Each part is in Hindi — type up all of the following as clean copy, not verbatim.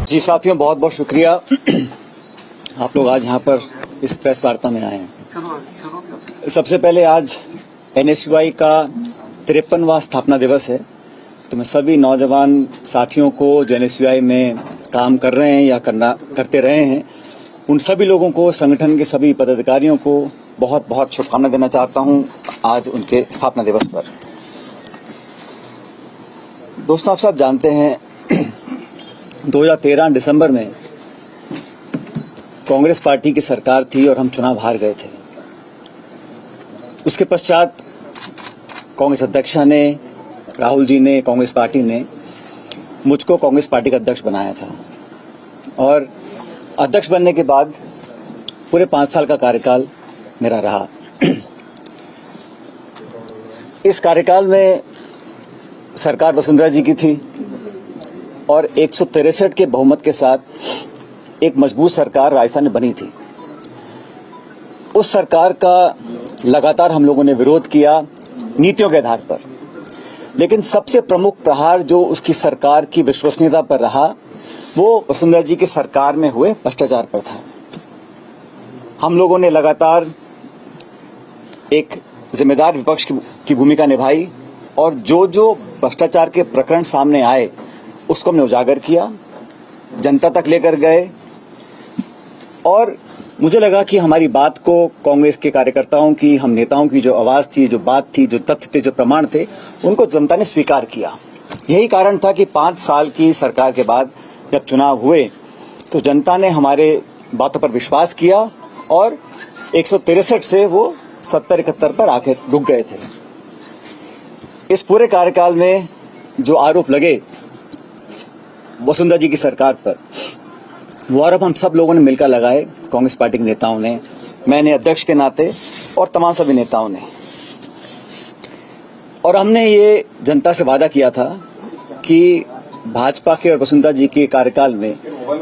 जी साथियों, बहुत बहुत शुक्रिया आप लोग आज यहाँ पर इस प्रेस वार्ता में आए हैं। सबसे पहले आज एनएसयूआई का 53वां स्थापना दिवस है, तो मैं सभी नौजवान साथियों को जो एनएसयूआई में काम कर रहे हैं या करते रहे हैं, उन सभी लोगों को, संगठन के सभी पदाधिकारियों को बहुत बहुत शुभकामनाएं देना चाहता हूं आज उनके स्थापना दिवस पर। दोस्तों, आप सब जानते हैं 2013 दिसंबर में कांग्रेस पार्टी की सरकार थी और हम चुनाव हार गए थे। उसके पश्चात कांग्रेस अध्यक्षा ने, राहुल जी ने, कांग्रेस पार्टी ने मुझको कांग्रेस पार्टी का अध्यक्ष बनाया था और अध्यक्ष बनने के बाद पूरे 5 साल का कार्यकाल मेरा रहा। इस कार्यकाल में सरकार वसुंधरा जी की थी और 163 के बहुमत के साथ एक मजबूत सरकार राजस्थान में बनी थी। उस सरकार का लगातार हम लोगों ने विरोध किया नीतियों के आधार पर, लेकिन सबसे प्रमुख प्रहार जो उसकी सरकार की विश्वसनीयता पर रहा वो वसुंधरा जी की सरकार में हुए भ्रष्टाचार पर था। हम लोगों ने लगातार एक जिम्मेदार विपक्ष की भूमिका निभाई और जो जो भ्रष्टाचार के प्रकरण सामने आए उसको हमने उजागर किया, जनता तक लेकर गए और मुझे लगा कि हमारी बात को कांग्रेस के कार्यकर्ताओं की, हम नेताओं की जो आवाज थी, जो बात थी, जो तथ्य थे, जो प्रमाण थे, उनको जनता ने स्वीकार किया। यही कारण था कि 5 साल की सरकार के बाद जब चुनाव हुए तो जनता ने हमारे बातों पर विश्वास किया और 163 से वो 70-71 पर आकर रुक गए थे। इस पूरे कार्यकाल में जो आरोप लगे वसुंधरा जी की सरकार पर, वो आरोप हम सब लोगों ने मिलकर लगाए, कांग्रेस पार्टी के नेताओं ने, मैंने अध्यक्ष के नाते और तमाम सभी नेताओं ने। और हमने ये जनता से वादा किया था कि भाजपा के और वसुंधरा जी के कार्यकाल में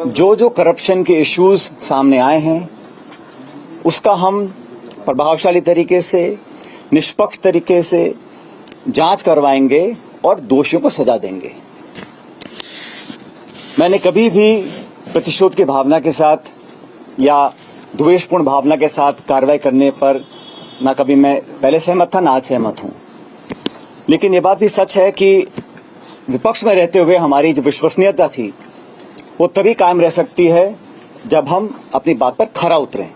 जो जो करप्शन के इश्यूज सामने आए हैं उसका हम प्रभावशाली तरीके से, निष्पक्ष तरीके से जांच करवाएंगे और दोषियों को सजा देंगे। मैंने कभी भी प्रतिशोध की भावना के साथ या द्वेषपूर्ण भावना के साथ कार्रवाई करने पर ना कभी मैं पहले सहमत था, ना आज सहमत हूं। लेकिन ये बात भी सच है कि विपक्ष में रहते हुए हमारी जो विश्वसनीयता थी वो तभी कायम रह सकती है जब हम अपनी बात पर खरा उतरें।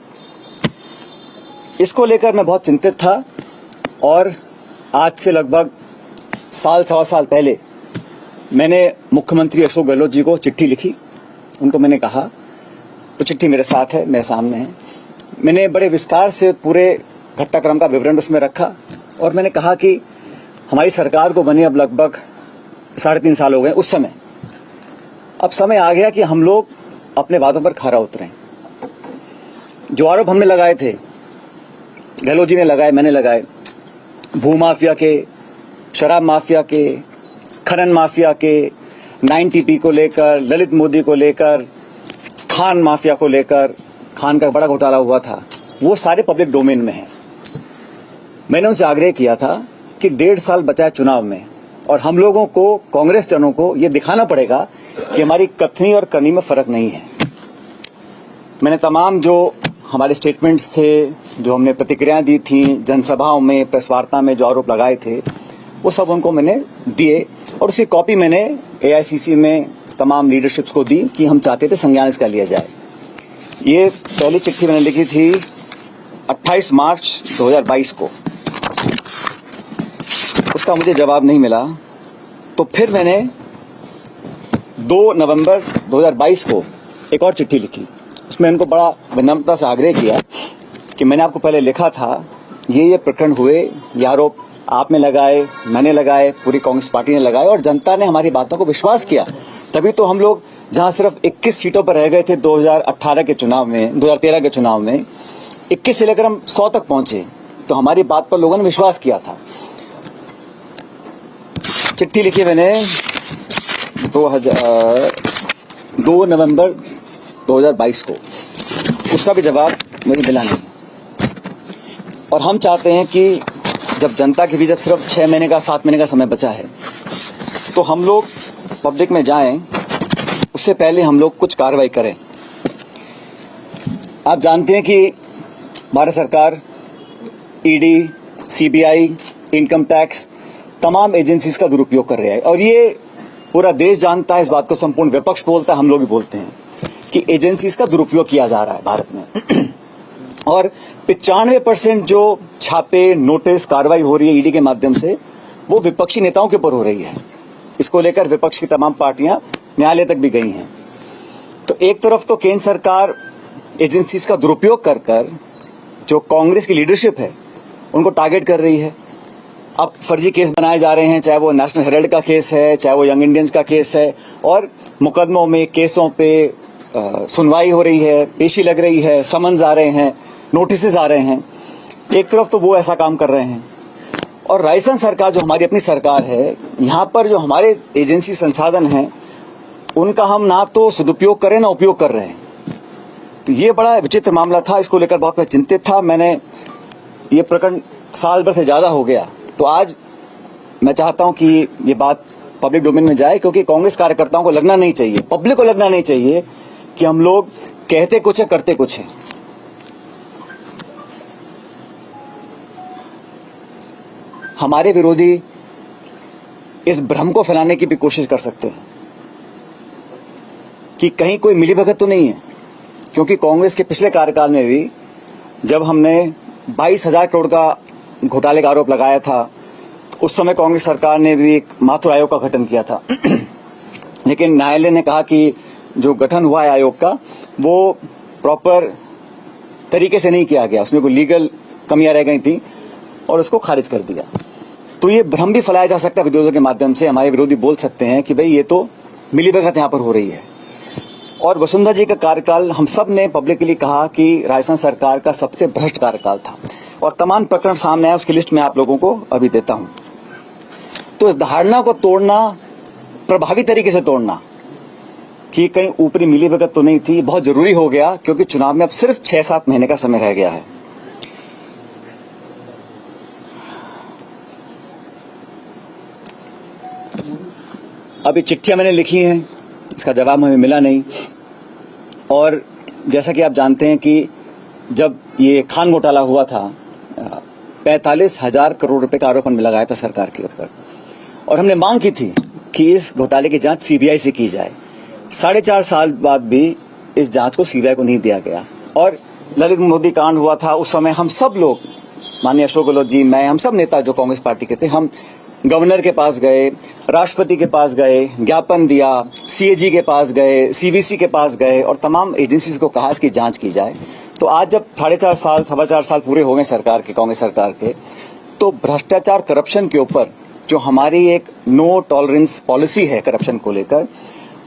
इसको लेकर मैं बहुत चिंतित था और आज से लगभग सवा साल पहले मैंने मुख्यमंत्री अशोक गहलोत जी को चिट्ठी लिखी। उनको मैंने कहा, वो चिट्ठी मेरे साथ है, मेरे सामने है, मैंने बड़े विस्तार से पूरे घटनाक्रम का विवरण उसमें रखा और मैंने कहा कि हमारी सरकार को बने अब लगभग 3.5 साल हो गए। उस समय अब समय आ गया कि हम लोग अपने वादों पर खरा उतरें। जो आरोप हमने लगाए थे, गहलोत जी ने लगाए, मैंने लगाए, भूमाफिया के, शराब माफिया के, खनन माफिया के, 9TP को लेकर, ललित मोदी को लेकर, खान माफिया को लेकर, खान का बड़ा घोटाला हुआ था, वो सारे पब्लिक डोमेन में हैं। मैंने उनसे आग्रह किया था कि 1.5 साल बचा है चुनाव में और हम लोगों को, कांग्रेस जनों को ये दिखाना पड़ेगा कि हमारी कथनी और करनी में फर्क नहीं है। मैंने तमाम जो हमारे स्टेटमेंट्स थे, जो हमने प्रतिक्रियाएं दी थी, जनसभाओं में, प्रेस वार्ता में जो आरोप लगाए थे, वो सब उनको मैंने दिए और उसकी कॉपी मैंने AICC में तमाम लीडरशिप्स को दी कि हम चाहते थे संज्ञान इसका लिया जाए। ये पहली चिट्ठी मैंने लिखी थी 28 मार्च 2022 को। उसका मुझे जवाब नहीं मिला, तो फिर मैंने 2 नवंबर 2022 को एक और चिट्ठी लिखी। उसमें इनको बड़ा विनम्रता से आग्रह किया कि मैंने आपको पहले लिखा था, ये प्रकरण हुए, ये आरोप आपने लगाए, मैंने लगाए, पूरी कांग्रेस पार्टी ने लगाए और जनता ने हमारी बातों को विश्वास किया। तभी तो हम लोग जहां सिर्फ 21 सीटों पर रह गए थे 2018 के चुनाव में, 2013 के चुनाव में 21 से लेकर हम 100 तक पहुंचे, तो हमारी बात पर लोगों ने विश्वास किया था। चिट्ठी लिखी मैंने 2 नवंबर 2022 को, उसका भी जवाब मुझे मिला नहीं। और हम चाहते हैं कि जब जनता के बीच जब सिर्फ 6 महीने का, 7 महीने का समय बचा है, तो हम लोग पब्लिक में जाएं, उससे पहले हम लोग कुछ कार्रवाई करें। आप जानते हैं कि भारत सरकार ईडी, सीबीआई, इनकम टैक्स तमाम एजेंसीज का दुरुपयोग कर रहा है और ये पूरा देश जानता है, इस बात को संपूर्ण विपक्ष बोलता है, हम लोग भी बोलते हैं कि एजेंसीज का दुरुपयोग किया जा रहा है भारत में। और 95% जो छापे, नोटिस, कार्रवाई हो रही है ईडी के माध्यम से वो विपक्षी नेताओं के ऊपर हो रही है। इसको लेकर विपक्ष की तमाम पार्टियां न्यायालय तक भी गई हैं। तो एक तरफ तो केंद्र सरकार एजेंसीज का दुरुपयोग कर कर जो कांग्रेस की लीडरशिप है उनको टारगेट कर रही है। अब फर्जी केस बनाए जा रहे हैं, चाहे वो नेशनल हेराल्ड का केस है, चाहे वो यंग इंडियंस का केस है, और मुकदमों में, केसों पे सुनवाई हो रही है, पेशी लग रही है, समन्स आ रहे हैं, नोटिस आ रहे हैं। एक तरफ तो वो ऐसा काम कर रहे हैं और राजस्थान सरकार जो हमारी अपनी सरकार है, यहाँ पर जो हमारे एजेंसी संसाधन हैं उनका हम ना तो सदुपयोग करें ना उपयोग कर रहे हैं। तो ये बड़ा विचित्र मामला था, इसको लेकर बहुत मैं चिंतित था। मैंने ये प्रकरण साल भर से ज्यादा हो गया, तो आज मैं चाहता हूं कि ये बात पब्लिक डोमेन में जाए, क्योंकि कांग्रेस कार्यकर्ताओं को लगना नहीं चाहिए, पब्लिक को लगना नहीं चाहिए कि हम लोग कहते कुछ है करते कुछ है। हमारे विरोधी इस भ्रम को फैलाने की भी कोशिश कर सकते हैं कि कहीं कोई मिलीभगत तो नहीं है, क्योंकि कांग्रेस के पिछले कार्यकाल में भी जब हमने 22,000 करोड़ का घोटाले का आरोप लगाया था, तो उस समय कांग्रेस सरकार ने भी एक माथुर आयोग का गठन किया था। लेकिन न्यायालय ने कहा कि जो गठन हुआ है आयोग का वो प्रॉपर तरीके से नहीं किया गया, उसमें कोई लीगल कमियां रह गई थी और उसको खारिज कर दिया। तो ये भ्रम भी फैलाया जा सकता है विरोधियों के माध्यम से। हमारे विरोधी बोल सकते हैं कि भाई ये तो मिलीभगत यहाँ पर हो रही है। और वसुंधरा जी का कार्यकाल हम सब ने पब्लिकली कहा कि राजस्थान सरकार का सबसे भ्रष्ट कार्यकाल था और तमाम प्रकरण सामने आए, उसकी लिस्ट मैं आप लोगों को अभी देता हूं। तो इस धारणा को तोड़ना, प्रभावी तरीके से तोड़ना कि कहीं ऊपरी मिलीभगत तो नहीं थी, बहुत जरूरी हो गया, क्योंकि चुनाव में अब सिर्फ 6-7 महीने का समय रह गया है। अभी चिट्ठियां मैंने लिखी हैं, इसका जवाब हमें मिला नहीं। और जैसा कि आप जानते हैं कि जब ये खान घोटाला हुआ था, 45,000 करोड़ रुपए का आरोप हमने लगाया था सरकार के ऊपर, और हमने मांग की थी कि इस घोटाले की जांच सीबीआई से की जाए। 4.5 साल बाद भी इस जांच को सीबीआई को नहीं दिया गया। और ललित मोदी कांड हुआ था, उस समय हम सब लोग, माननीय अशोक गहलोत जी, मैं, हम सब नेता जो कांग्रेस पार्टी के थे, हम गवर्नर के पास गए, राष्ट्रपति के पास गए, ज्ञापन दिया, सीएजी के पास गए, सीबीसी के पास गए और तमाम एजेंसीज को कहा इसकी जांच की जाए। तो आज जब 4.5 साल पूरे हो गए सरकार के, कांग्रेस सरकार के, तो भ्रष्टाचार, करप्शन के ऊपर जो हमारी एक नो टॉलरेंस पॉलिसी है करप्शन को लेकर,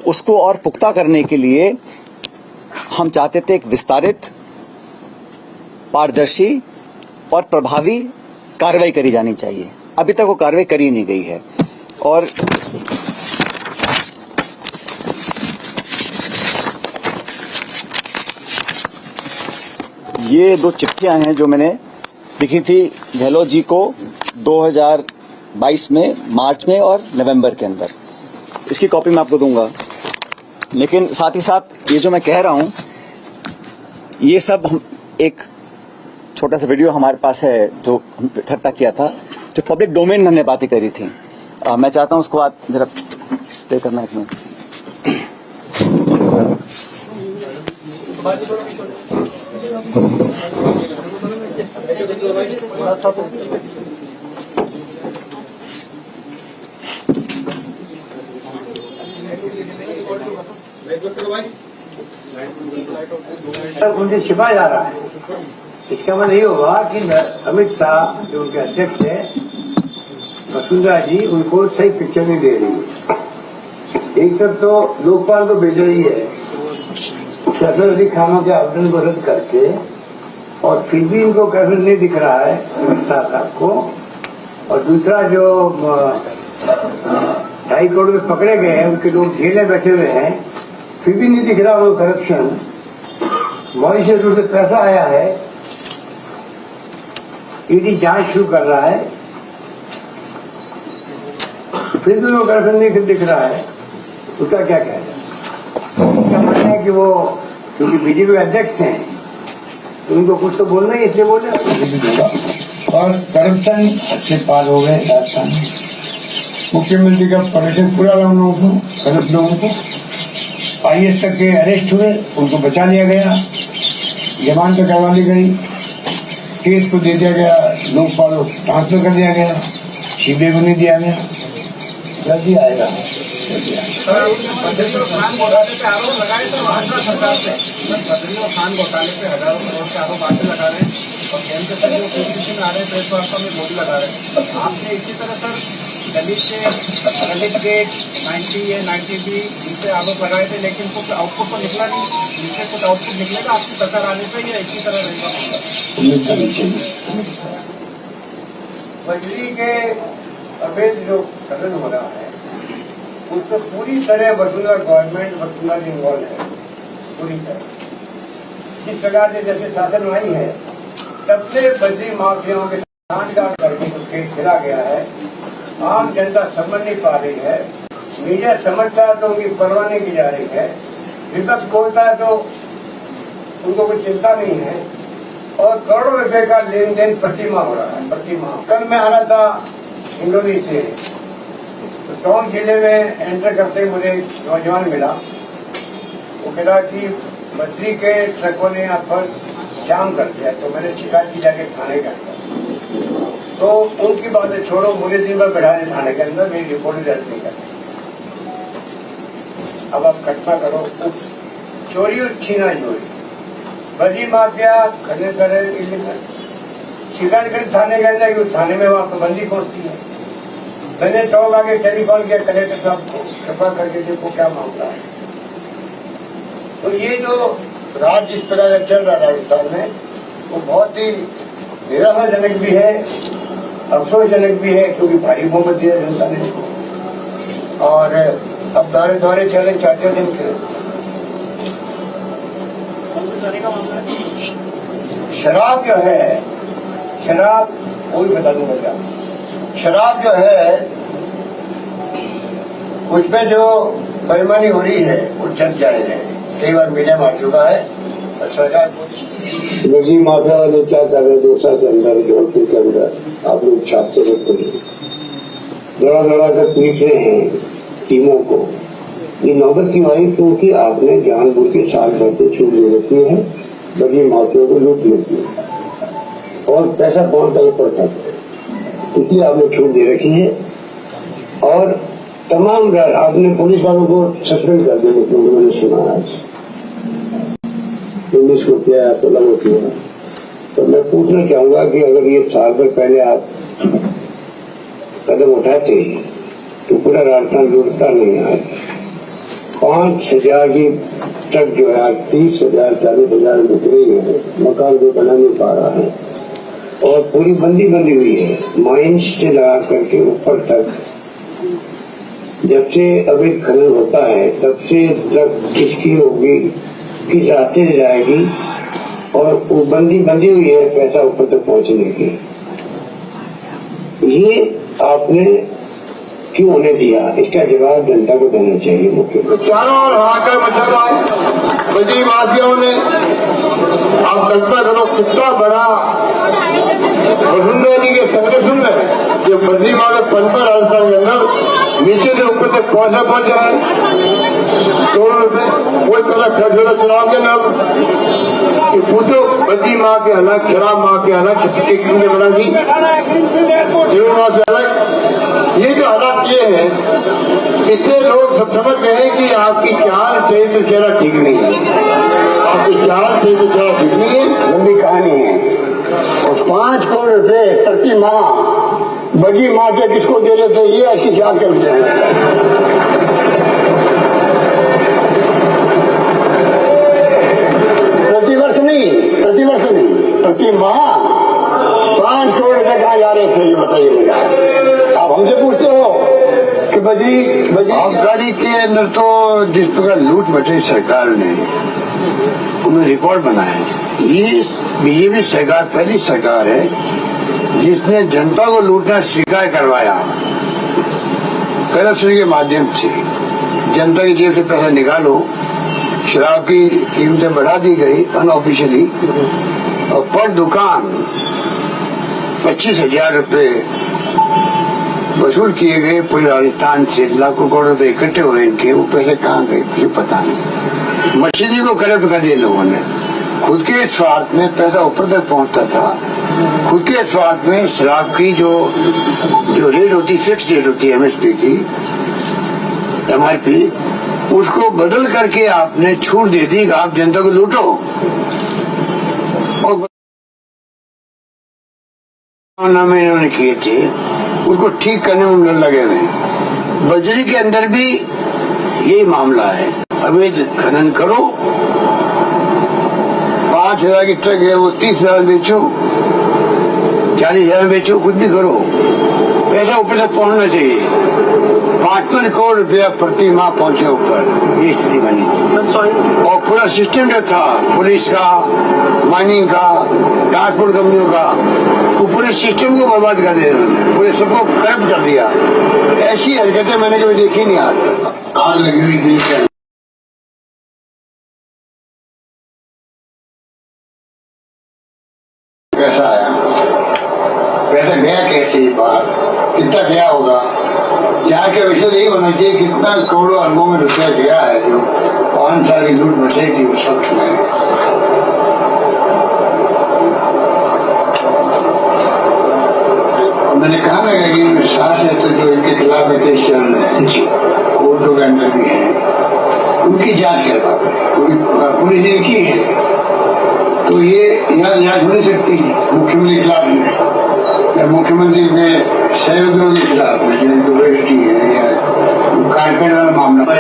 उसको और पुख्ता करने के लिए हम चाहते थे एक विस्तारित, पारदर्शी और प्रभावी कार्रवाई करी जानी चाहिए। अभी तक वो कार्रवाई करी नहीं गई है। और ये 2 चिट्ठियां हैं जो मैंने लिखी थी गहलोत जी को 2022 में, मार्च में और नवंबर के अंदर। इसकी कॉपी मैं आपको दूंगा। लेकिन साथ ही साथ ये जो मैं कह रहा हूं, ये सब हम एक छोटा सा वीडियो हमारे पास है जो हम इकट्ठा किया था, जो पब्लिक डोमेन में हमने बातें करी थी। मैं चाहता हूं उसको आप जरा प्ले करना एक मिनट। मुझे छिपा जा रहा है, इसका मतलब ये होगा कि अमित शाह जो उनके अध्यक्ष है, वसुंधरा जी, उनको सही पिक्चर नहीं दे रही है। एक तरफ तो लोकपाल को भेज रही है फैसल अली खानों के आवेदन को रद्द करके, और फिर भी इनको करने नहीं दिख रहा है अमित शाह साहब को। और दूसरा जो 2.5 करोड़ में पकड़े गए हैं, उनके लोग जेल में बैठे हुए हैं, फिर भी नहीं दिख रहा वो करप्शन। मॉरिशस से पैसा आया है, ईडी जांच शुरू कर रहा है, फिर भी वो करप्शन नहीं दिख रहा है, उसका क्या कहना है? उसका मानना है कि वो क्योंकि बीजेपी अध्यक्ष हैं तो उनको कुछ तो बोलना ही, इसलिए बोले। और करप्शन से पार हो गए राजस्थान में। मुख्यमंत्री का परमिशन पूरा रहा लोगों को, गलत लोगों को। IAS तक के अरेस्ट हुए, उनको बचा लिया गया, जमानत पे करवा ली गई, केस को दे दिया गया, लोकपाल को ट्रांसफर कर दिया गया, CBI को नहीं दिया गया। जल्दी आएगा। बद्रीनाथ खान घोटाले पे आरोप लगाए थे भाजपा सरकार से। बद्रीनाथ खान घोटाले पे हजारों करोड़ के आरोप आगे लगा रहे हैं और केंद्र से जो ओपीसी आ रहे हैं प्रेस वार्ता में मोदी लगा रहे हैं। आपने इसी तरह सर दलित गेट 90 या 90B इनसे आरोप लगाए थे, लेकिन कुछ आउटपुट तो निकला नहीं। इनसे कुछ आउटपुट निकलेगा आपकी सरकार आने पर या इसी तरह रहेगा? बजरी के अवैध जो कथन हो रहा है उसमें पूरी तरह वसुंधरा गवर्नमेंट वसुंधरा इन्वॉल्व है, पूरी तरह। जिस प्रकार से जैसे शासन आई है तब से बजरी माफियाओं के सांठगांठ करके जो खेल खेला गया है, आम जनता समझ नहीं पा रही है। मीडिया समझता है तो उनकी परवाह नहीं की जा रही है, विपक्ष बोलता है तो उनको कोई चिंता नहीं है, और करोड़ों रुपए का लेन देन प्रतिमाह हो रहा है, प्रतिमाह। कल मैं आ रहा था हिंडोली से, तो टोंक जिले में एंटर करते मुझे एक नौजवान मिला। वो कह रहा कि बद्री के ट्रकों ने यहाँ पर जाम कर दिया, तो मैंने शिकायत की जाके थाने के अंदर। तो उनकी बातें छोड़ो, मुझे दिन भर बैठा दे थाने के अंदर, मेरी रिपोर्ट दर्ज नहीं करती। अब आप कल्पना करो, चोरी और छीना चोरी, बद्री माफिया खरीद करे, शिकायत करी थाने के अंदर कि थाने में वहां पाबंदी पहुंचती है। मैंने टॉक आगे टेलीफोन किया कलेक्टर साहब को, कृपा करके देखो क्या मामला है। तो ये जो राज जिस प्रकार का चल रहा है राजस्थान में, वो बहुत ही निराशाजनक भी है, अफसोसजनक भी है, क्योंकि भारी बहुमत दिया जनता ने। और अब दौरे चले 4 दिन के। शराब जो है, शराब वो भी बता दूंगा क्या, शराब जो है उसमें जो बेईमानी हो रही है वो जग जाहिर है, कई बार मीडिया में आ चुका है। और सरकार बद्री माफिया वाले क्या कर रहे हैं, 2 साल के अंदर जोधपुर के अंदर आप लोग छापते रहते हैं, दड़ा कर पीट रहे हैं टीमों को। ये नौबत क्यों आई? क्योंकि आपने जानबूझ के साल भर से छूट दे रखी है, बद्री माफिया को लूट लेती है और पैसा कौन तक पड़ता है, इसलिए आपने छूट दे रखी है। और तमाम आपने पुलिस वालों को सस्पेंड कर दिया, क्योंकि मैंने सुना है 19 को किया है, 16 को किया। तो मैं पूछना चाहूंगा कि अगर ये साल भर पहले आप कदम उठाते तो पूरा राजस्थान लूटता नहीं। आज 5,000 की ट्रक जो है आज 30,000 40,000 बिक रही है, मकान भी बना नहीं पा रहा है, और पूरी बंदी हुई है, माइंस से लगा करके ऊपर तक। जब से अवैध खनन होता है तब से ट्रक किसकी होगी, किस रास्ते से जाएगी, और वो बंदी हुई है पैसा ऊपर तक पहुंचने की। ये आपने क्यों होने दिया, इसका जवाब जनता को देना चाहिए। मुख्यमंत्री चारों ओर हाहाकार मचा रहा है बद्री माफियाओं ने। आप कल्पना करो कितना बड़ा वसुंधरा जी के संगठन है जो बद्री माफिया पंचर राजस्थान के अंदर नीचे से ऊपर तक पहुंच जाए। करोड़ों रुपए कोई पहला खर्च हो रहा चुनाव के नाम कि पूछो बद्री माँ के अलग, शराब माँ के अलग, छत्तीसगढ़ ने बना दी, जीवन माँ के अलग। ये जो हालात ये है, इससे लोग सब समझ गए हैं कि आपकी चाल सही से चेहरा ठीक नहीं है, आपकी चाल सही से चेहरा ठीक नहीं है। लंबी कहानी है। और 5 करोड़ रुपए प्रति माह बद्री माफिया किसको दे रहे थे, ये ऐसी जांच कर विषय है। प्रतिवर्ष नहीं, प्रति माह 5 करोड़ रुपए कहाँ जा रहे थे, ये बताइए मुझे। आप हमसे पूछते हो कि बद्री आबकारी के अंदर तो जिस प्रकार लूट मची सरकार ने, उन्होंने रिकॉर्ड बनाया। ये बीजेपी सरकार पहली सरकार है जिसने जनता को लूटना स्वीकार करवाया करप्शन के माध्यम से। जनता की जेब से पैसा निकालो, शराब की कीमतें बढ़ा दी गई अनऑफिशियली, और पर दुकान 25,000 रुपए वसूल किए गए पूरे राजस्थान से। लाखों करोड़ रुपए इकट्ठे हुए इनके, वो पैसे कहाँ गए ये पता नहीं। मशीनी को करप्ट कर दिया लोगों ने। खुद के स्वार्थ में पैसा ऊपर तक पहुंचता था। खुद के स्वार्थ में शराब की जो रेट होती, फिक्स रेट होती है MSP की, MRP, उसको बदल करके आपने छूट दे दी कि आप जनता को लूटो। और नाम इन्होंने किए थे, उसको ठीक करने में लगे हुए। बजरी के अंदर भी यही मामला है। अवैध खनन करो, 5,000 की ट्रक है वो 30,000 बेचो, 40,000 बेचो, कुछ भी करो, पैसा ऊपर तक पहुंचना चाहिए। 55 करोड़ रुपया प्रति माह पहुंचे ऊपर, ये स्थिति बनी थी। और पूरा सिस्टम जो था, पुलिस का, माइनिंग का, ट्रांसपोर्ट कंपनियों का, वो पूरे सिस्टम को बर्बाद कर दिया, पूरे सबको करप्ट कर दिया। ऐसी हरकतें मैंने कभी देखी नहीं आज तक। आग लगी हुई दिल के पैसा आया, पैसा गया कैसे, बाहर कितना गया होगा, यहाँ के विषय यही होना चाहिए कितना करोड़ों अरबों में रुपया गया है जो 5 साल की लूट बचेगी उस वक्त में। और मैंने कहा ना कि इनमें सास है तो जो इनके खिलाफ केस चल रहे हैं, कोर्टों के अंदर भी है, उनकी जांच करवा, पुलिस इनकी है, तो ये यहाँ जांच हो नहीं सकती मुख्यमंत्री के खिलाफ में या मुख्यमंत्री के सहयोगियों के खिलाफ में, जिनकी बेटी है या कारपेट वाला मामला।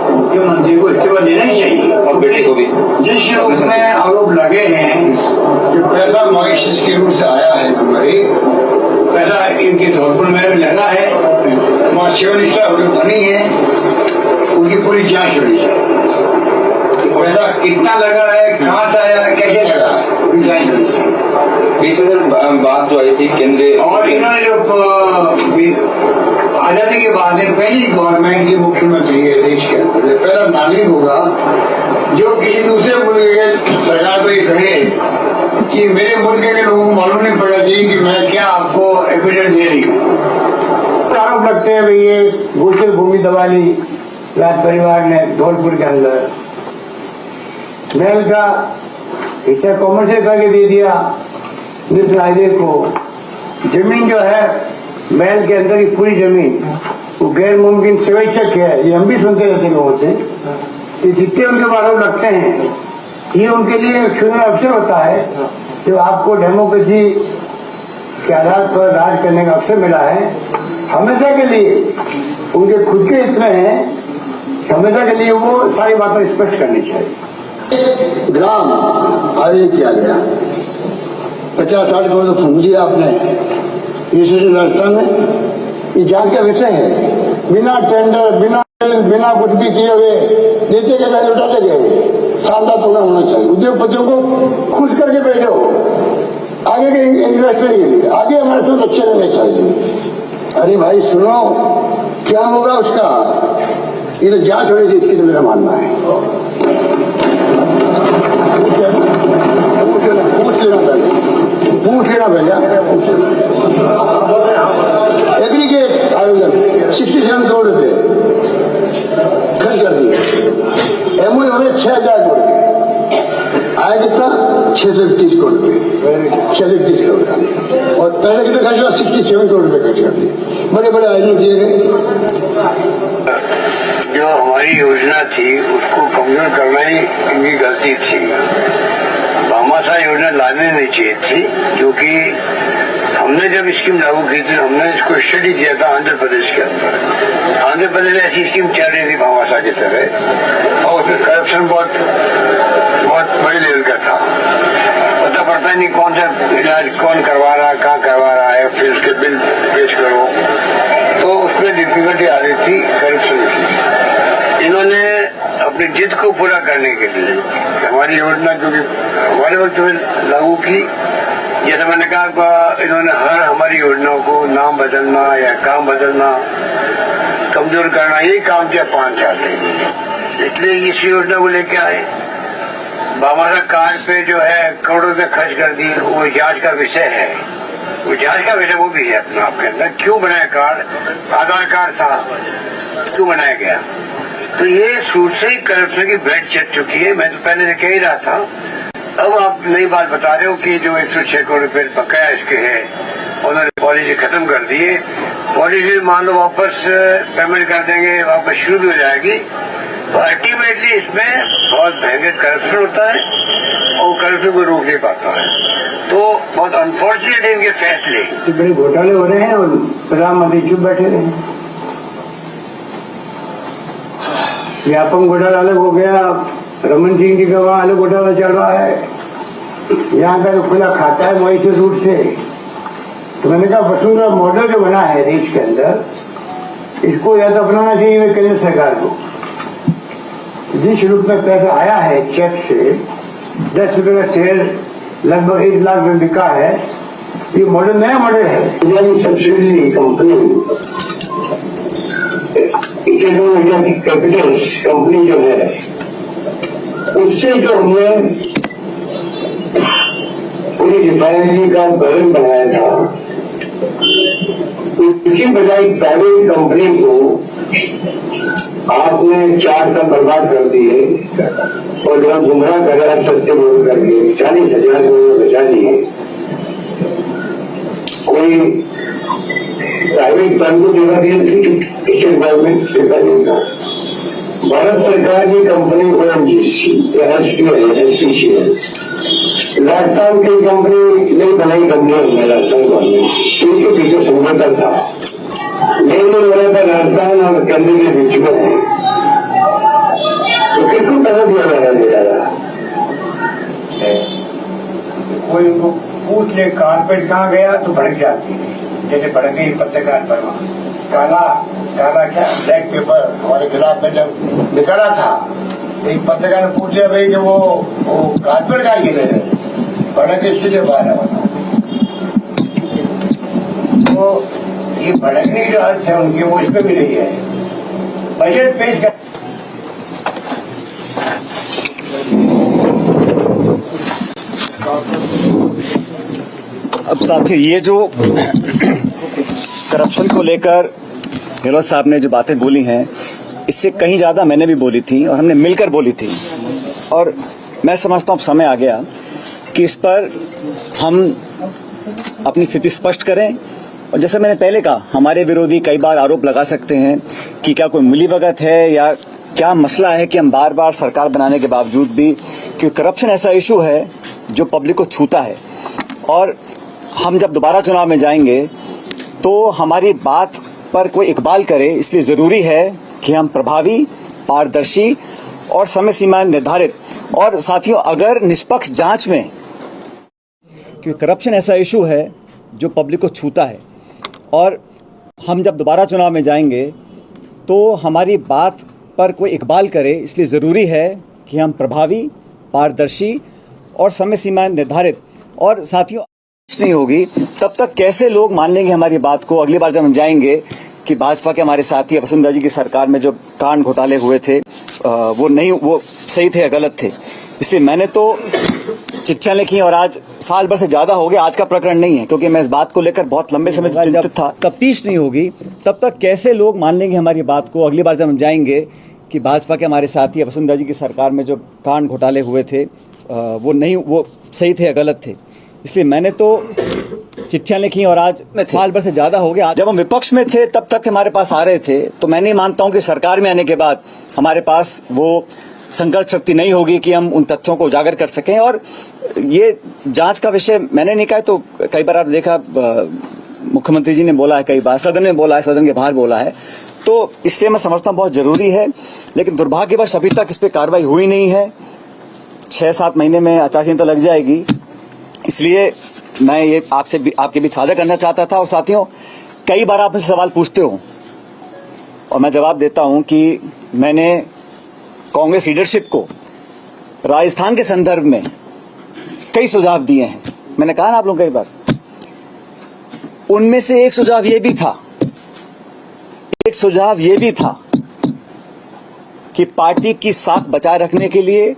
मुख्यमंत्री को इस्तीफा देना ही चाहिए, और बेटी को भी। जिस रूप में आरोप लगे हैं कि पैसा मॉरिशस के रूप से आया है, नंबर 1 पैसा इनके धौलपुर में लगा है, वहाँ शिवनिष्ठा बनी है, उनकी पूरी जांच होनी चाहिए। पैसा कितना लगा है, कहाँ से आया, कैसे लगा है, जांच होनी चाहिए। 20,000 बात जो आई थी केंद्रीय, और इन्होंने जो आजादी के बाद में पहली गवर्नमेंट की मुख्यमंत्री है देश के अंदर, पहला नागरिक होगा जो किसी दूसरे मुल्क के सरकार को ये कहे कि मेरे मुल्क के लोगों को मालूम नहीं पड़ना चाहिए कि मैं क्या आपको एविडेंस दे रही हूँ। आरोप लगते हैं भाई ये गुजर भूमि दबा ली राज परिवार ने धौलपुर के अंदर, महल का हिस्सा कॉमर्शियल करके दे दिया नेशनल हाईवे को। जमीन जो है महल के अंदर की पूरी जमीन वो गैर मुमकिन स्वेच्छक है, ये हम भी सुनते रहते लोगों से। ये जितने उनके आरोप लगते हैं ये उनके लिए एक सुनहरा अवसर होता है जो आपको डेमोक्रेसी के आधार पर राज करने का अवसर मिला है। हमेशा के लिए उनके खुद के इतने हैं, हमेशा के लिए वो सारी बातें स्पष्ट करनी चाहिए। ग्राम आयोजित किया गया, 50-60 करोड़ तो फूंक दिया आपने इस राजस्थान में। ये जांच का विषय है, बिना टेंडर, बिना कुछ भी किए हुए देते के पैसे उठाते गए। शानदार प्रोग्राम होना चाहिए, उद्योगपतियों को खुश करके बैठो आगे के इन्वेस्टर के लिए, आगे हमारे साथ अच्छे रहने चाहिए। अरे भाई सुनो, क्या होगा उसका, ये तो जांच होनी चाहिए, इसकी तो मेरा मानना है। पूछ लेना पहले। एग्रीगेट आयोजन 67 करोड़ रुपए खर्च कर दिए। एमओयू होने 6,000 करोड़ रुपए आया, कितना 631 करोड़ रुपए, 631 करोड़ का। और पहले कितना खर्च हुआ, 67 करोड़ रुपए खर्च कर दिए। बड़े बड़े आयोजन किए गए। जो हमारी योजना थी उसको कमजोर करना ही इनकी गलती थी। भामाशाह योजना लाने नहीं चाहिए थी, क्योंकि हमने जब स्कीम लागू की थी हमने इसको स्टडी किया था आंध्र प्रदेश के अंदर। आंध्र प्रदेश में ऐसी स्कीम चल रही थी भामाशाह की तरह, और उसमें करप्शन बहुत बड़े लेवल का था। पता पड़ता ही नहीं कौन सा इलाज कौन करवा रहा, कहाँ करवा रहा है, फिर उसके बिल पेश करो, तो उसमें डिफिकल्टी आ रही थी करप्शन की। इन्होंने अपनी जिद को पूरा करने के लिए हमारी योजना जो कि हमारे वक्त में लागू की, जैसे मैंने कहा, इन्होंने हर हमारी योजनाओं को नाम बदलना या काम बदलना, कमजोर करना, यही काम किया 5 साल से। इसलिए इस योजना को लेके आए। हमारा कार्ड पे जो है करोड़ों रुपए खर्च कर दिए, वो जांच का विषय है। वो जांच का विषय वो भी है अपना आपके अंदर। क्यों बनाया कार्ड? आधार कार्ड था, क्यों बनाया गया? तो ये शुरू से ही करप्शन की भेंट चढ़ चुकी है। मैं तो पहले से कह ही रहा था। अब आप नई बात बता रहे हो कि जो 106 करोड़ रुपए बकाया इसके है, उन्होंने पॉलिसी खत्म कर दी है। पॉलिसी मान लो वापस पेमेंट कर देंगे, वापस शुरू भी हो जाएगी। तो अल्टीमेटली इसमें बहुत भयंकर करप्शन होता है और करप्शन को रोक नहीं पाता है। तो बहुत अनफॉर्चुनेट है इनके फैसले। तो बड़े घोटाले हो रहे हैं और प्रधानमंत्री चुप बैठे रहे। व्यापम घोटाला अलग हो गया, रमन सिंह जी का वहां अलग घोटाला चल रहा है। यहाँ का जो खुला खाता है मॉइस्चर रूट से। तो मैंने कहा वसुंधरा मॉडल जो बना है देश के अंदर, इसको या तो अपनाना चाहिए केंद्र सरकार को। जिस रूप में पैसा आया है चेक से, 10 रुपए का शेयर लगभग 1 लाख में बिका है, ये मॉडल नया मॉडल है। सब्सिडरी कंपनी इंडिया की कैपिटल्स कंपनी जो है, उससे जो हमने पूरी रिफाइनरी का बजट बनाया था, उसकी बजाय प्राइवेट कंपनी को आपने 4 साल बर्बाद कर दिए और जब गुमराह कर रहा सत्य बोल करके 40,000 करोड़ बचा लिए। कोई प्राइवेट फर्म को जगह दी थी, स्टेट गवर्नमेंट रिफाइनरी का। भारत सरकार की कंपनी ONGC राजस्थान की कंपनी नहीं बनाई कंपनी राजस्थान गवर्नमेंट, इनके पीछे समझौता था। लेन देन हो रहा था राजस्थान और केंद्र के बीच में। तो किसको पैसा दिया जा रहा है? कोई उनको पूछ ले कारपेट कहाँ गया तो भड़क जाती है। जैसे भड़क गई पत्रकार पर काला क्या ब्लैक पेपर हमारे खिलाफ में जब निकला था, एक पत्रकार ने पूछ लिया भाई कि वो कारपेट कहाँ गिरे रहे, भड़क इसलिए बाहर है। तो ये भड़कने की जो हद है उनकी, वो इसमें भी नहीं है। बजट पेश कर अब साथियों, ये जो करप्शन को लेकर गहलोत साहब ने जो बातें बोली हैं, इससे कहीं ज्यादा मैंने भी बोली थी और हमने मिलकर बोली थी। और मैं समझता हूं समय आ गया कि इस पर हम अपनी स्थिति स्पष्ट करें। और जैसे मैंने पहले कहा, हमारे विरोधी कई बार आरोप लगा सकते हैं कि क्या कोई मिलीभगत है या क्या मसला है कि हम बार बार सरकार बनाने के बावजूद भी, क्योंकि करप्शन ऐसा इशू है जो पब्लिक को छूता है। और हम जब दोबारा चुनाव में जाएंगे तो हमारी बात पर कोई इकबाल करे, इसलिए जरूरी है कि हम प्रभावी, पारदर्शी और समय सीमा निर्धारित, और साथियों अगर निष्पक्ष जांच में, क्योंकि करप्शन ऐसा इशू है जो पब्लिक को छूता है, और हम जब दोबारा चुनाव में जाएंगे तो हमारी बात पर कोई इकबाल करे, इसलिए ज़रूरी है कि हम प्रभावी, पारदर्शी और समय सीमा निर्धारित, और साथियों नहीं होगी तब तक कैसे लोग मान लेंगे हमारी बात को। अगली बार जब हम जाएंगे कि भाजपा के हमारे साथी वसुंधरा जी की सरकार में जो कांड घोटाले हुए थे वो सही थे या गलत थे। इसलिए मैंने तो चिट्ठियां लिखी और आज साल भर से ज्यादा हो गया। आज का प्रकरण नहीं है, क्योंकि मैं इस बात को लेकर बहुत लंबे समय से चिंतित था। तफ्तीश नहीं होगी तब तक कैसे लोग मान लेंगे हमारी बात को। अगली बार जब हम जाएंगे कि भाजपा के हमारे साथी वसुंधरा जी की सरकार में जो कांड घोटाले हुए थे वो सही थे या गलत थे। इसलिए मैंने तो चिट्ठियां लिखी और आज साल भर से ज्यादा हो गया। जब हम विपक्ष में थे तब तथ्य हमारे पास आ रहे थे, तो मैं नहीं मानता हूं कि सरकार में आने के बाद हमारे पास वो संकल्प शक्ति नहीं होगी कि हम उन तथ्यों को उजागर कर सकें। और ये जांच का विषय मैंने नहीं कहा, तो कई बार आपने देखा मुख्यमंत्री जी ने बोला है, कई बार सदन में बोला है, सदन के बाहर बोला है, तो इसलिए मैं समझता हूं बहुत जरूरी है। लेकिन दुर्भाग्यवश अभी तक इस पर कार्रवाई हुई नहीं है। 6-7 महीने में आचार संहिता लग जाएगी। इसलिए मैं ये आपके बीच साझा करना चाहता था। और साथियों, कई बार आप मुझसे सवाल पूछते हो और मैं जवाब देता हूं कि मैंने कांग्रेस लीडरशिप को राजस्थान के संदर्भ में कई सुझाव दिए हैं। मैंने कहा ना आप लोग कई बार, उनमें से एक सुझाव ये भी था, एक सुझाव ये भी था कि पार्टी की साख बचाए रखने के लिए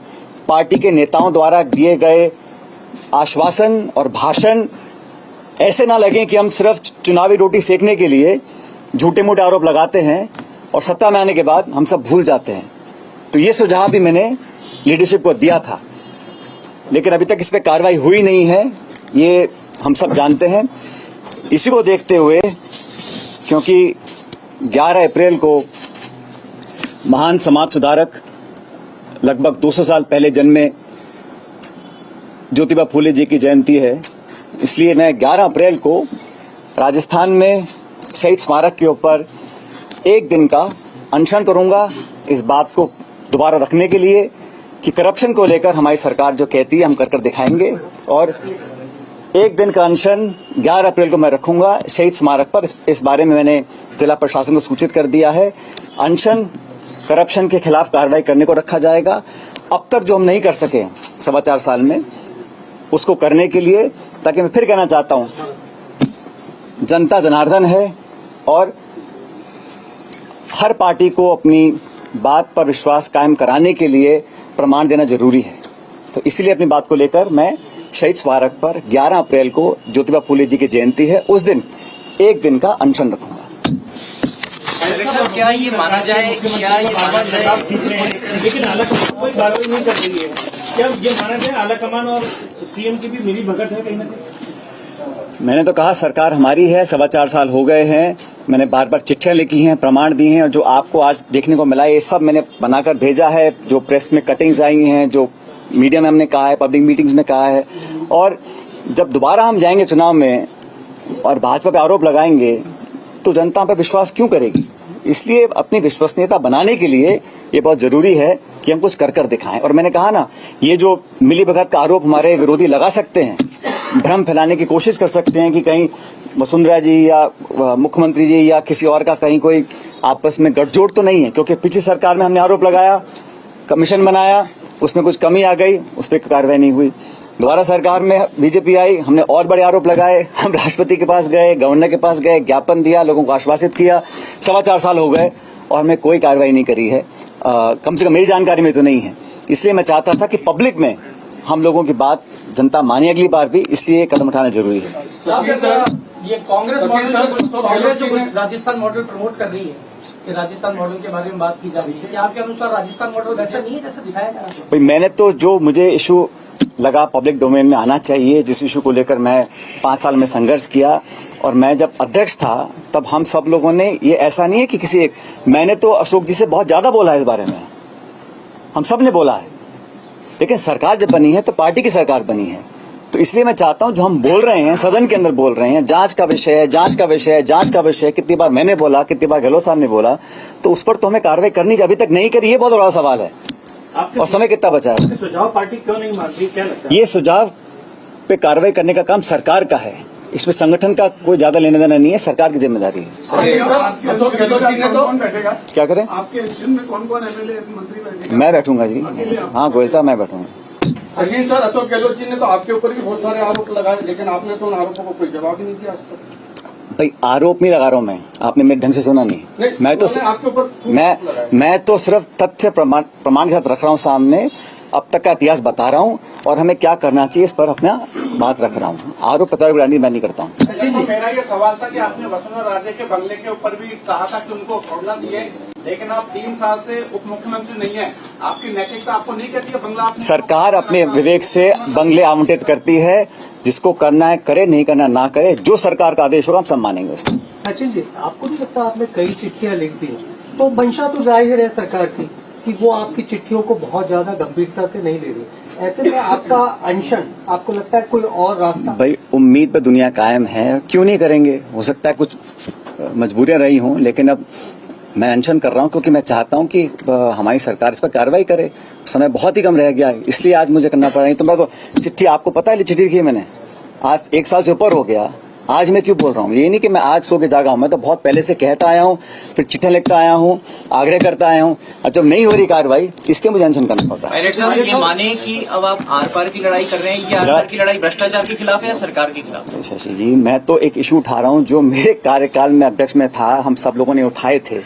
पार्टी के नेताओं द्वारा दिए गए आश्वासन और भाषण ऐसे ना लगे कि हम सिर्फ चुनावी रोटी सेकने के लिए झूठे मूठे आरोप लगाते हैं और सत्ता में आने के बाद हम सब भूल जाते हैं। तो ये सुझाव भी मैंने लीडरशिप को दिया था, लेकिन अभी तक इस पर कार्रवाई हुई नहीं है, ये हम सब जानते हैं। इसी को देखते हुए, क्योंकि 11 अप्रैल को महान समाज सुधारक लगभग 200 साल पहले जन्मे ज्योतिबा फूले जी की जयंती है, इसलिए मैं 11 अप्रैल को राजस्थान में शहीद स्मारक के ऊपर एक दिन का अनशन करूंगा, इस बात को दोबारा रखने के लिए कि करप्शन को लेकर हमारी सरकार जो कहती है हम कर दिखाएंगे। और एक दिन का अनशन 11 अप्रैल को मैं रखूंगा शहीद स्मारक पर। इस बारे में मैंने जिला प्रशासन को सूचित कर दिया है। अनशन करप्शन के खिलाफ कार्रवाई करने को रखा जाएगा। अब तक जो हम नहीं कर सके 4.25 साल में, उसको करने के लिए, ताकि मैं फिर कहना चाहता हूं, जनता जनार्दन है और हर पार्टी को अपनी बात पर विश्वास कायम कराने के लिए प्रमाण देना जरूरी है। तो इसलिए अपनी बात को लेकर मैं शहीद स्मारक पर 11 अप्रैल को ज्योतिबा फूले जी की जयंती है, उस दिन एक दिन का अनशन रखूंगा। क्या ये माना जाए लेकिन कोई कार्रवाई नहीं कर रही है, क्या ये माना जाए आलाकमान और सीएम की भी मिली भगत है कहीं ना कहीं? मैंने तो कहा सरकार हमारी है, 4.25 साल हो गए हैं, मैंने बार बार चिट्ठियां लिखी हैं, प्रमाण दिए हैं, और जो आपको आज देखने को मिला है ये सब मैंने बनाकर भेजा है। जो प्रेस में कटिंग्स आई हैं, जो मीडिया में हमने कहा है, पब्लिक मीटिंग्स में कहा है। और जब दोबारा हम जाएंगे चुनाव में और भाजपा पे आरोप लगाएंगे तो जनता पे विश्वास क्यों करेगी? इसलिए अपनी विश्वसनीयता बनाने के लिए ये बहुत जरूरी है कि हम कुछ कर दिखाएं। और मैंने कहा ना, ये जो मिलीभगत का आरोप हमारे विरोधी लगा सकते हैं, भ्रम फैलाने की कोशिश कर सकते हैं कि कहीं वसुंधरा जी या मुख्यमंत्री जी या किसी और का कहीं कोई आपस में गठजोड़ तो नहीं है, क्योंकि पिछली सरकार में हमने आरोप लगाया, कमीशन बनाया, उसमें कुछ कमी आ गई, उस पर कार्रवाई नहीं हुई। दोबारा सरकार में बीजेपी आई, हमने और बड़े आरोप लगाए, हम राष्ट्रपति के पास गए, गवर्नर के पास गए, ज्ञापन दिया, लोगों को आश्वासित किया। 4.25 साल हो गए और हमने कोई कार्रवाई नहीं करी है, कम से कम मेरी जानकारी में तो नहीं है। इसलिए मैं चाहता था कि पब्लिक में हम लोगों की बात जनता माने अगली बार भी, इसलिए कदम उठाना जरूरी है। ये कांग्रेस मॉडल जो राजस्थान मॉडल प्रमोट कर रही है, कि राजस्थान मॉडल के बारे में बात की जा रही है, क्या आपके अनुसार राजस्थान मॉडल वैसा नहीं है जैसा दिखाया जा रहा है? भाई, मैंने तो जो मुझे इशू लगा पब्लिक डोमेन में आना चाहिए, जिस इशू को लेकर मैं 5 साल में संघर्ष किया, और मैं जब अध्यक्ष था तब हम सब लोगों ने, ये ऐसा नहीं है कि किसी एक, मैंने तो अशोक जी से बहुत ज्यादा बोला है इस बारे में, हम सब ने बोला है। लेकिन सरकार जब बनी है तो पार्टी की सरकार बनी है, तो इसलिए मैं चाहता हूं जो हम बोल रहे हैं, सदन के अंदर बोल रहे हैं, जांच का विषय है, जांच का विषय है, जांच का विषय है, कितनी बार मैंने बोला, कितनी बार गहलोत साहब ने बोला, तो उस पर तो हमें कार्रवाई करनी चाहिए। अभी तक नहीं करी, ये बहुत बड़ा सवाल है। और समय कितना बचा है? सुझाव पार्टी क्यों नहीं मानती, क्या लगता है? ये सुझाव पे कार्रवाई करने का काम सरकार का है, इसमें संगठन का कोई ज्यादा लेना देना नहीं है, सरकार की जिम्मेदारी है। अशोक गहलोत जी ने तो क्या करें? आपके मिशन में कौन एमएलए मंत्री बैठेगा? मैं बैठूंगा जी, हाँ गोयल साहब, मैं बैठूंगा। सचिन सर, अशोक गहलोत जी ने तो आपके ऊपर भी बहुत सारे आरोप लगाए, लेकिन आपने तो उन आरोपों को कोई जवाब ही नहीं दिया आज तक। भाई, आरोप नहीं लगा रहा हूं मैं, आपने मेरे ढंग से सुना नहीं। मैं तो सिर्फ तथ्य प्रमाण के साथ रख रहा हूं सामने, अब तक का इतिहास बता रहा हूं और हमें क्या करना चाहिए इस पर अपना बात रख रहा हूं। आरोप प्रत्यारोप की मैं नहीं करता हूं। मेरा ये सवाल था कि आपने वसुंधरा राजे के बंगले के ऊपर भी कहा था कि उनको छोड़ना चाहिए, लेकिन आप 3 साल से उप मुख्यमंत्री नहीं है, आपकी नैतिकता आपको नहीं कहती है बंगला? सरकार अपने विवेक से बंगले आवंटित करती है, जिसको करना है करे, नहीं करना ना करे, जो सरकार का आदेश होगा हम सब मानेंगे उसको। सचिन जी, आपको नहीं लगता आपने कई चिट्ठियां लिख दी, तो मंशा तो जाहिर है सरकार की कि वो आपकी चिट्ठियों को बहुत ज्यादा गंभीरता से नहीं ले रही, ऐसे में आपका अनशन, आपको लगता है कोई और रास्ता? भाई, उम्मीद पे दुनिया कायम है, क्यों नहीं करेंगे? हो सकता है कुछ मजबूरियां रही हों, लेकिन अब मैं अनशन कर रहा हूं क्योंकि मैं चाहता हूं कि हमारी सरकार इस पर कार्रवाई करे। समय बहुत ही कम रह गया है, इसलिए आज मुझे करना पड़ रहा है। तो मैं तो चिट्ठी, आपको पता है चिट्ठी लिखी है मैंने, आज 1 साल से ऊपर हो गया, आज मैं क्यों बोल रहा हूँ? ये नहीं कि मैं आज सो के जागा हूँ, मैं तो बहुत पहले से कहता आया हूँ, फिर चिट्ठियां लिखता आया हूँ, आग्रह करता आया हूँ। अब जब नहीं हो रही कार्रवाई, इसके मुझे अनशन करना पड़ रहा है। पायलट साहब, ये माने कि अब आप आर पार की लड़ाई कर रहे हैं, ये आर पार की लड़ाई भ्रष्टाचार के खिलाफ है या सरकार के खिलाफ? शशि जी, मैं तो एक इशू उठा रहा हूँ जो मेरे कार्यकाल में अध्यक्ष में था, हम सब लोगों ने उठाए थे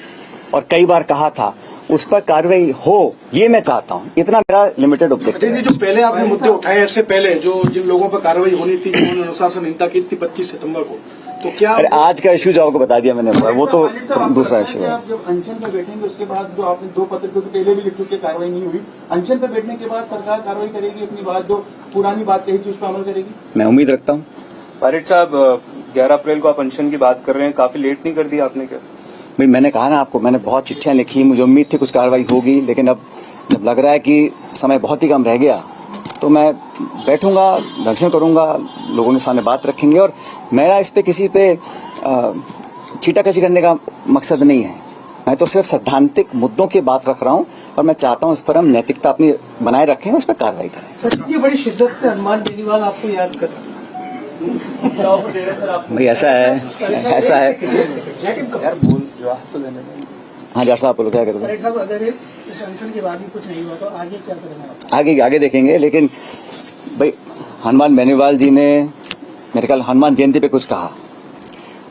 और कई बार कहा था, उस पर कार्रवाई हो, ये मैं चाहता हूँ। इतना मेरा लिमिटेड ऑब्जेक्टिव है। जो पहले आपने मुद्दे उठाए, इससे पहले जो जिन लोगों पर कार्रवाई होनी थी, जिन्होंने अनुशासनहीनता की थी 25 सितंबर को, तो क्या अरे आज का इशू जो आपको बता दिया मैंने, वो तो दूसरा इशू है। आप जब अनशन पर बैठेंगे उसके बाद जो आपने 2 पत्र तो पहले भी लिख चुके, कार्रवाई नहीं हुई, अनशन पर बैठने के बाद सरकार कार्रवाई करेगी, अपनी बात जो पुरानी बात कही थी उस पर अमल करेगी? मैं उम्मीद रखता हूँ। पायलट साहब, 11 अप्रैल को आप अनशन की बात कर रहे हैं, काफी लेट नहीं कर दिया आपने क्या? भाई मैंने कहा ना आपको, मैंने बहुत चिट्ठियां लिखी, मुझे उम्मीद थी कुछ कार्रवाई होगी, लेकिन अब जब लग रहा है कि समय बहुत ही कम रह गया, तो मैं बैठूंगा, दर्शन करूंगा, लोगों के सामने बात रखेंगे। और मेरा इस पे किसी पे छीटाकशी करने का मकसद नहीं है, मैं तो सिर्फ सैद्धांतिक मुद्दों की बात रख रहा हूं और मैं चाहता हूं इस पर हम नैतिकता अपनी बनाए रखें, उस पर कार्रवाई करें। सचिन जी, बड़ी शिद्दत से हनुमान बेनीवाल आपको याद कर भाई ऐसा है यार बोल, जवाब तो देने दो। हाँ जट साहब बोलो, क्या करोगे? पायलट साहब, अगर इस अनशन के बाद भी कुछ नहीं हुआ तो आगे क्या करेंगे? आगे देखेंगे, लेकिन भाई हनुमान बेनीवाल जी ने मेरे ख्याल हनुमान जयंती पे कुछ कहा।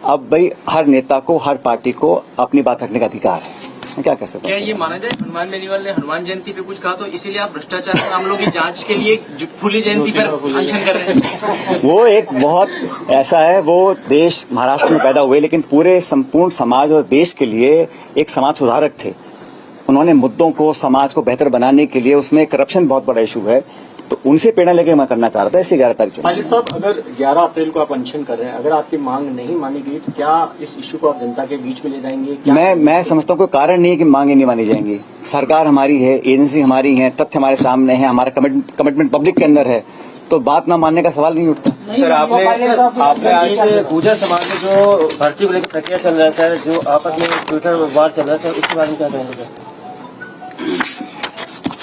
अब भाई हर नेता को, हर पार्टी को अपनी बात रखने का अधिकार है, मैं क्या कह सकता हूँ? क्या ये माना जाए हनुमान बेनीवाल ने हनुमान जयंती पे कुछ कहा तो इसीलिए आप भ्रष्टाचार के मामलों की जांच के लिए खुली जयंती पर अनशन कर रहे हैं? वो एक बहुत ऐसा है, वो देश महाराष्ट्र में पैदा हुए, लेकिन पूरे संपूर्ण समाज और देश के लिए एक समाज सुधारक थे। उन्होंने मुद्दों को, समाज को बेहतर बनाने के लिए, उसमें करप्शन बहुत बड़ा इशू है, तो उनसे प्रेरणा लेके मैं करना चाह रहा था, इसलिए 11 तारीख। पायलट साहब, अगर 11 अप्रैल को आप अनशन कर रहे हैं, अगर आपकी मांग नहीं मानी गई तो क्या इस इशू को आप जनता के बीच में ले जाएंगे? मैं समझता हूँ कोई कारण नहीं है कि मांगे नहीं मानी जाएंगी। सरकार हमारी है, एजेंसी हमारी है, तथ्य हमारे सामने है, हमारा कमिटमेंट पब्लिक के अंदर है, तो बात ना मानने का सवाल नहीं उठता। सर, आपने आज पूजा समाज में जो भर्ती को लेकर प्रक्रिया चल रहा था, जो आपस में ट्विटर में वार चल रहा था, उसके बारे में क्या कहेंगे?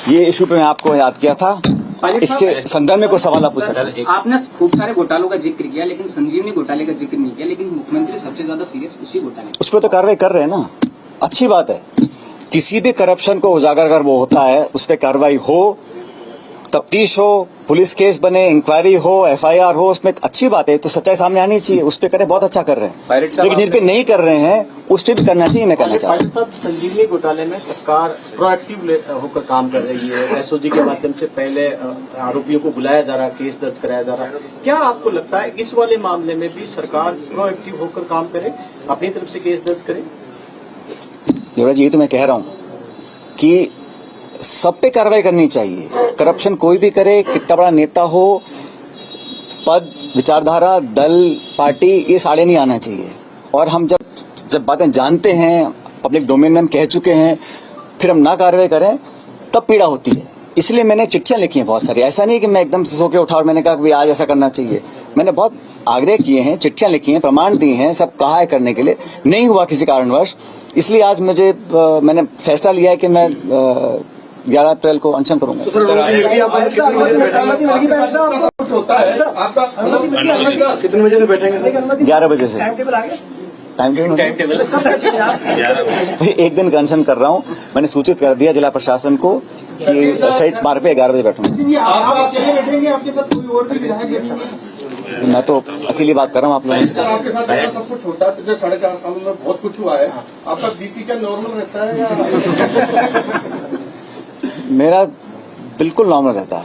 ये इशू पे मैं आपको याद किया था, इसके संदर्भ में कोई सवाल आप पूछ सकते हैं। आपने खूब सारे घोटालों का जिक्र किया, लेकिन संजीवनी घोटाले का जिक्र नहीं किया, लेकिन मुख्यमंत्री सबसे ज्यादा सीरियस उसी घोटाले। उस पर तो कार्रवाई कर रहे हैं ना, अच्छी बात है। किसी भी करप्शन को उजागर अगर वो होता है, उस पर कार्रवाई हो, तफ्तीश हो, पुलिस केस बने, इंक्वायरी हो, FIR हो, उसमें अच्छी बात है, तो सच्चाई सामने आनी चाहिए, उस पर करें, बहुत अच्छा कर रहे हैं। लेकिन जिन पे नहीं कर रहे हैं उस पर भी करना चाहिए, मैं कहना चाहता हूँ। साहब, संजीवनी घोटाले में सरकार प्रोएक्टिव होकर काम कर रही है, SOG के माध्यम से पहले आरोपियों को बुलाया जा रहा है, केस दर्ज कराया जा रहा है। क्या आपको लगता है इस वाले मामले में भी सरकार प्रोएक्टिव होकर काम करे, अपनी तरफ से केस दर्ज करे? युवराज जी, ये तो मैं कह रहा हूँ कि सब पे कार्रवाई करनी चाहिए। करप्शन कोई भी करे, कितना बड़ा नेता हो, पद, विचारधारा, दल, पार्टी, ये साड़े नहीं आना चाहिए। और हम जब बातें जानते हैं, पब्लिक डोमेन में हम कह चुके हैं, फिर हम ना कार्रवाई करें, तब पीड़ा होती है। इसलिए मैंने चिट्ठियां लिखी हैं बहुत सारी। ऐसा नहीं कि मैं एकदम से सो के उठा और मैंने कहा कि आज ऐसा करना चाहिए। मैंने बहुत आग्रह किए हैं, चिट्ठियां लिखी हैं, प्रमाण दिए हैं, सब कहा है करने के लिए, नहीं हुआ किसी कारणवश। इसलिए आज मैंने फैसला लिया है कि मैं 11 अप्रैल को अनशन करूंगा। कितने बजे से बैठेंगे? 11 बजे से। टाइम टेबल एक दिन का अनशन कर रहा हूँ। मैंने सूचित कर दिया जिला प्रशासन को कि शहीद स्मारक पे 11 बजे बैठूंगा। आप अकेले बैठेंगे, आपके साथ कोई और भी विधायक बैठेंगे? मैं तो अकेली बात कर रहा हूँ आप लोगों से। आपके साथ सब कुछ होता है, पिछले 4.5 सालों में बहुत कुछ हुआ है। आपका BP क्या नॉर्मल रहता है या? मेरा बिल्कुल नॉर्मल रहता है।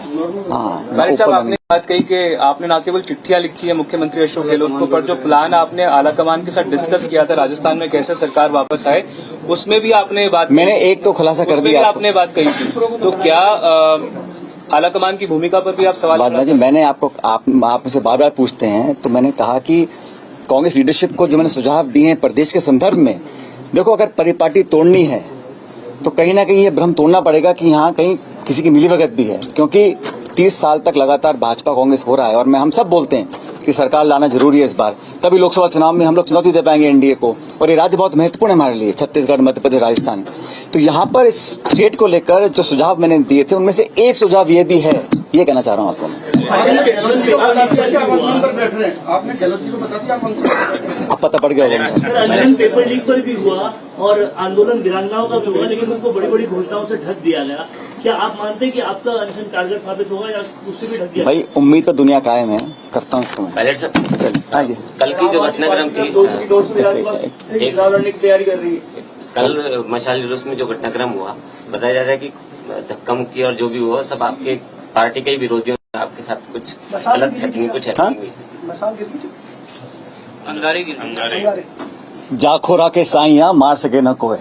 हाँ, पायलट साहब, आपने बात कही कि आपने ना केवल चिट्ठियां लिखी है मुख्यमंत्री अशोक गहलोत को, पर जो प्लान आपने आला कमान के साथ डिस्कस किया था राजस्थान में कैसे सरकार वापस आए, उसमें भी आपने बात, मैंने एक तो खुलासा कर दिया, आपने बात कही थी। तो क्या आला कमान की भूमिका पर भी आप सवाल? बात जी, मैंने आप मुझसे बार बार पूछते हैं, तो मैंने कहा कि कांग्रेस लीडरशिप को जो मैंने सुझाव दिए हैं प्रदेश के संदर्भ में, देखो अगर परिपाटी तोड़नी है तो कहीं ना कहीं ये भ्रम तोड़ना पड़ेगा कि यहाँ कहीं किसी की मिलीभगत भी है, क्योंकि 30 साल तक लगातार भाजपा कांग्रेस हो रहा है। और हम सब बोलते हैं कि सरकार लाना जरूरी है इस बार, तभी लोकसभा चुनाव में हम लोग चुनौती दे पाएंगे एनडीए को। और ये राज्य बहुत महत्वपूर्ण है हमारे लिए, छत्तीसगढ़, मध्य प्रदेश, राजस्थान। तो यहाँ पर इस स्टेट को लेकर जो सुझाव मैंने दिए थे, उनमें से एक सुझाव ये भी है, ये कहना चाह रहा हूँ आपको। बैठ रहे हैं, आपने गलत को बता दिया, अब पता पड़ गया होगा। अनशन पेपर लीक पर भी हुआ और आंदोलन वीरांगनाओं का भी हुआ, लेकिन उनको बड़ी बड़ी घोषणाओं से ढक दिया गया। क्या आप मानते हैं कि आपका अनशन कारगर साबित होगा या उससे भी ढक दिया? भाई उम्मीद तो दुनिया कायम है, करता हूँ। पायलट साहब, चलिए आइए। कल की जो घटनाक्रम थी, तैयारी कर रही है। कल मशाल जुलूस में जो घटनाक्रम हुआ, बताया जा रहा है कि धक्का मुक्की और जो भी हुआ सब आपके पार्टी के ही विरोधियों ने आपके साथ कुछ गलत हैपनिंग, कुछ हैपनिंग हुई। जाखोरा के साइया मार सके न कोई।